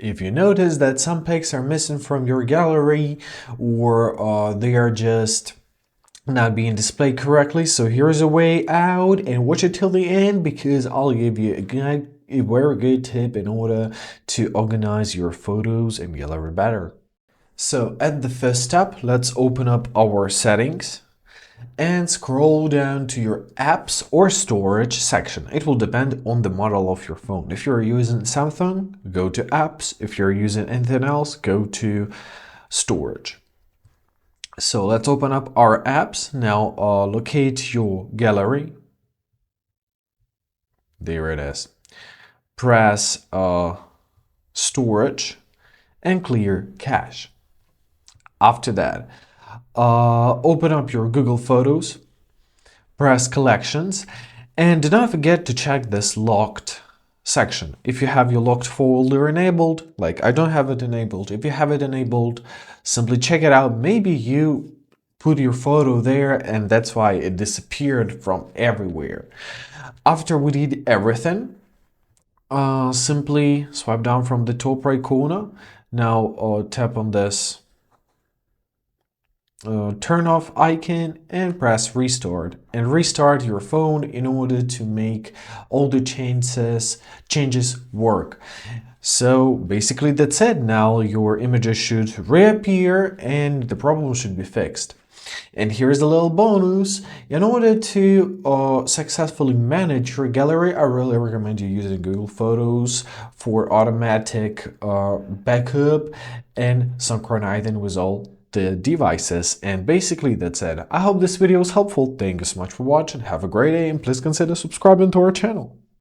If you notice that some pics are missing from your gallery or they are just not being displayed correctly, so here's a way out, and watch it till the end because I'll give you a very good tip in order to organize your photos and gallery better. So at the first step, let's open up our settings and scroll down to your apps or storage section. It will depend on the model of your phone. If you're using Samsung, go to apps. If you're using anything else, go to storage. So let's open up our apps. Now locate your gallery. There it is. Press storage and clear cache. After that, open up your Google Photos, press collections, and do not forget to check this locked section. If you have your locked folder enabled, like I don't have it enabled, if you have it enabled, simply check it out. Maybe you put your photo there and that's why it disappeared from everywhere. After we did everything, simply swipe down from the top right corner. Now tap on this turn off icon and press restart, and restart your phone in order to make all the changes work. So basically that's it. Now your images should reappear and the problem should be fixed. And here's a little bonus. In order to successfully manage your gallery, I really recommend you using Google Photos for automatic backup and synchronizing with all the devices. And basically that's it. I hope this video was helpful. Thank you so much for watching. Have a great day and please consider subscribing to our channel.